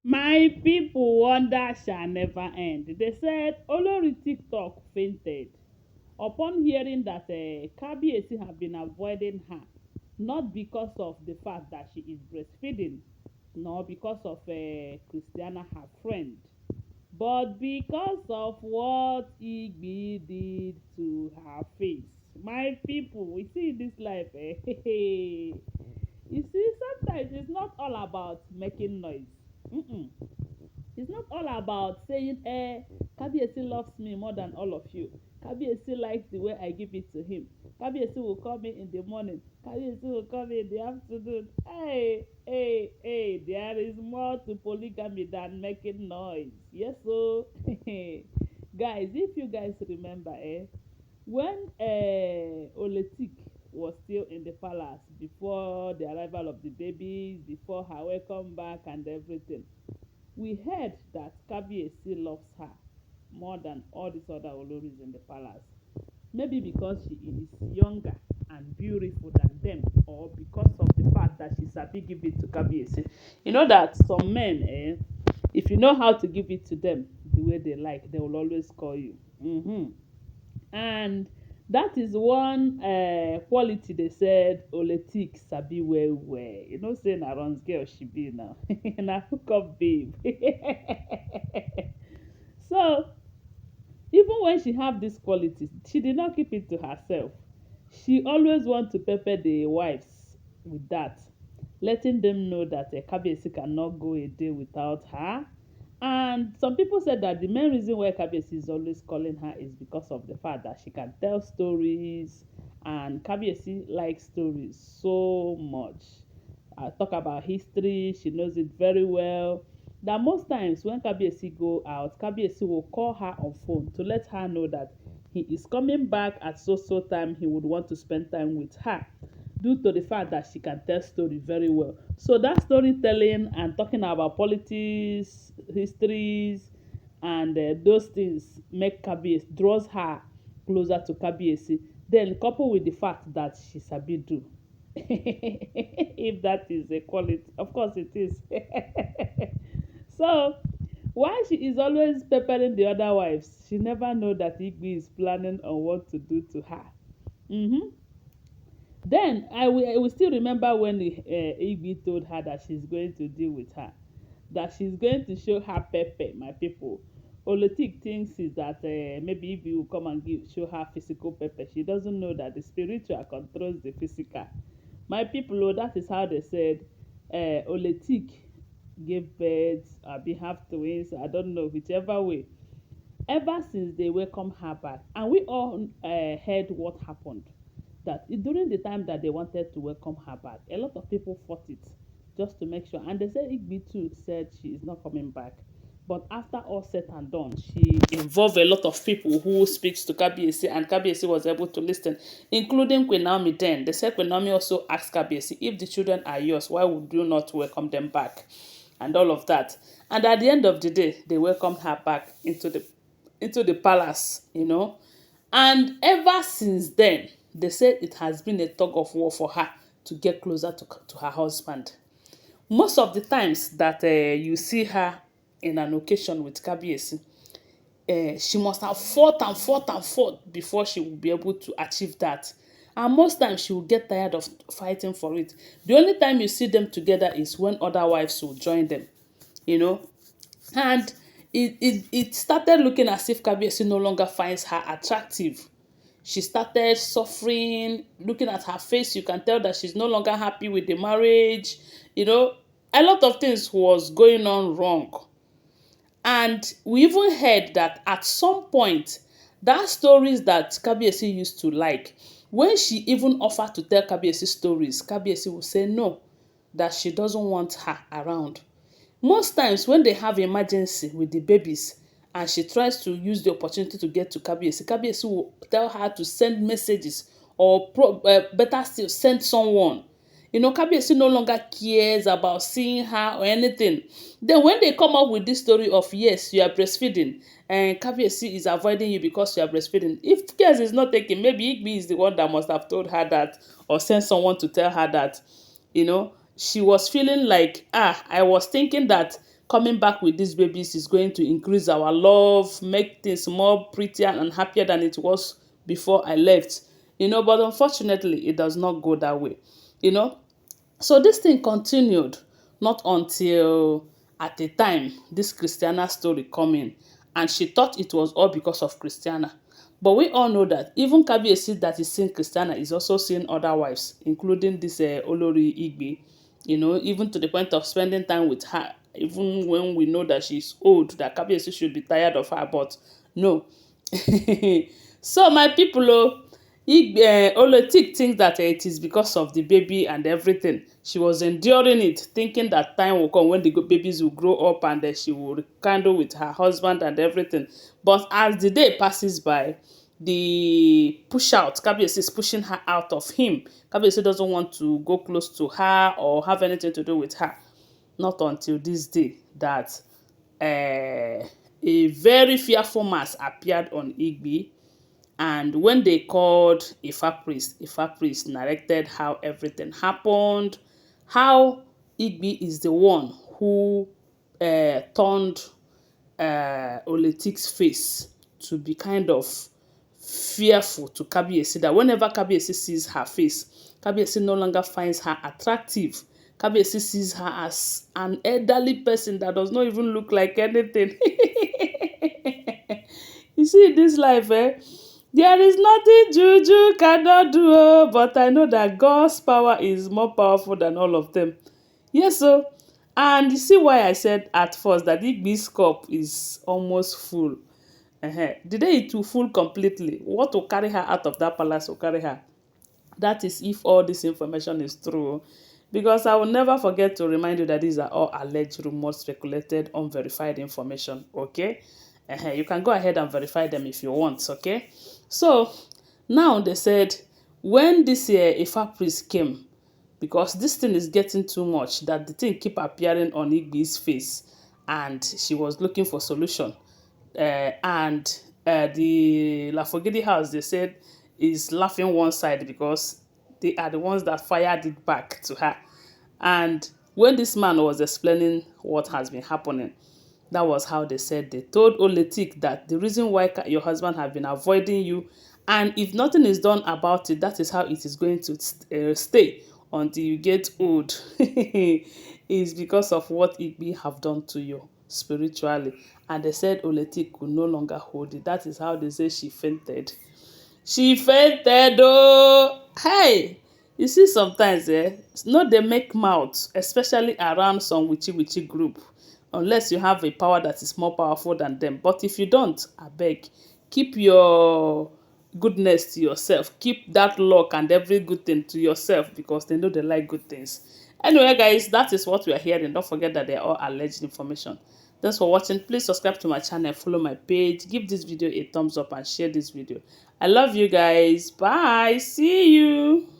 My people wonder shall never end. They said Olori TikTok fainted upon hearing that Kabiyesi have been avoiding her, not because of the fact that she is breastfeeding, nor because of Christiana, her friend, but because of what Igbi did to her face. My people, we see this life. You see, sometimes it's not all about making noise. Mm-mm. It's not all about saying, Kabiyesi loves me more than all of you. Kabiyesi likes the way I give it to him. Kabiyesi will call me in the morning. Kabiyesi will call me in the afternoon. Hey, there is more to polygamy than making noise. Yes, so, guys, if you guys remember, when Oletik was still in the palace before the arrival of the babies, before her welcome back and everything, we heard that Kabiyesi loves her more than all these other Oloris in the palace. Maybe because she is younger and beautiful than them, or because of the fact that she sabi give it to Kabiyesi. You know that some men, if you know how to give it to them the way they like, they will always call you. And that is one quality they said Oletik sabi well well. You know say na runs girl she be now. Na hook up babe. So even when she have these qualities, she did not keep it to herself. She always want to pepper the wives with that, letting them know that Kabiyesi cannot go a day without her. And some people said that the main reason why Kabiyesi is always calling her is because of the fact that she can tell stories, and Kabiyesi likes stories so much. I talk about history, she knows it very well. That most times when Kabiyesi go out, Kabiyesi will call her on phone to let her know that he is coming back at so so time he would want to spend time with her, due to the fact that she can tell story very well. So that storytelling and talking about politics, histories, and those things make Kabiyesi draws her closer to Kabiyesi. Then coupled with the fact that she sabi do. If that is a quality, of course it is. So while she is always peppering the other wives, she never know that Igbi is planning on what to do to her. Mm-hmm. Then I will still remember when Igbi told her that she's going to deal with her, that she's going to show her pepper, my people. Olotik thinks is that maybe Igbi will come and show her physical pepper. She doesn't know that the spiritual controls the physical. My people, oh, that is how they said Oletik gave birth, be have twins, I don't know, whichever way. Ever since they welcome her back, and we all heard what happened, that during the time that they wanted to welcome her back, a lot of people fought it just to make sure. And they said Igbi too said she is not coming back. But after all said and done, she involved a lot of people who speaks to Kabiyesi, and Kabiyesi was able to listen, including Queen Naomi then. They said Queen Naomi also asked Kabiyesi, if the children are yours, why would you not welcome them back? And all of that. And at the end of the day, they welcomed her back into the palace, And ever since then, they said it has been a tug of war for her to get closer to her husband. Most of the times that you see her in an occasion with Kabiyesi, she must have fought and fought and fought before she will be able to achieve that. And most times she will get tired of fighting for it. The only time you see them together is when other wives will join them, you know. And it started looking as if Kabiyesi no longer finds her attractive. She started suffering. Looking at her face, you can tell that she's no longer happy with the marriage. A lot of things was going on wrong. And we even heard that at some point, that stories that Kabiyesi used to like, when she even offered to tell Kabiyesi stories, Kabiyesi would say no, that she doesn't want her around. Most times when they have emergency with the babies and she tries to use the opportunity to get to Kabiyesi, Kabiyesi will tell her to send messages, or better still, send someone. Kabiyesi no longer cares about seeing her or anything. Then when they come up with this story of, yes, you are breastfeeding and Kabiyesi is avoiding you because you are breastfeeding, if care is not taken, maybe Igbi is the one that must have told her that, or sent someone to tell her that. She was feeling like, I was thinking that coming back with these babies is going to increase our love, make things more prettier and happier than it was before I left. But unfortunately, it does not go that way. You know, so this thing continued not until at the time this Christiana story come in, and she thought it was all because of Christiana. But we all know that even Kabiyesi that is seeing Christiana is also seeing other wives, including this Olori Igbi, even to the point of spending time with her, even when we know that she's old, that Kabiyesi should be tired of her, but no. So my people, Olotik thinks that it is because of the baby and everything. She was enduring it, thinking that time will come when the babies will grow up and she will rekindle with her husband and everything. But as the day passes by, the push out, Kabiyesi is pushing her out of him. Kabiyesi doesn't want to go close to her or have anything to do with her. Not until this day that a very fearful mass appeared on Igbi. And when they called Ifa priest narrated how everything happened, how Igbi is the one who turned Oletik's face to be kind of fearful to Kabiyesi, that whenever Kabiyesi sees her face, Kabiyesi no longer finds her attractive. Kabiyesi sees her as an elderly person that does not even look like anything. You see, in this life, there is nothing juju cannot do, but I know that God's power is more powerful than all of them. Yes, so, and you see why I said at first that Igbi's cup is almost full. The day it will full completely, what will carry her out of that palace will carry her. That is if all this information is true. Because I will never forget to remind you that these are all alleged, rumors, speculated, unverified information, okay? You can go ahead and verify them if you want, okay? So, now they said, when this Ifa priest came, because this thing is getting too much, that the thing keep appearing on Igbi's face, and she was looking for solution. And the Lafogidi house, they said, is laughing one side because they are the ones that fired it back to her. And when this man was explaining what has been happening, that was how they said they told Oletik that the reason why your husband has been avoiding you, and if nothing is done about it, that is how it is going to stay until you get old, is because of what Igbi have done to you spiritually. And they said Oletik could no longer hold it. That is how they say she fainted. She fainted, oh! Hey! You see, sometimes, no dey make mouth, especially around some witchy group, unless you have a power that is more powerful than them. But if you don't, abeg, keep your goodness to yourself. Keep that luck and every good thing to yourself, because they know they like good things. Anyway, guys, that is what we are hearing. Don't forget that they are all alleged information. Thanks for watching. Please subscribe to my channel, follow my page, give this video a thumbs up and share this video. I love you guys. Bye. See you.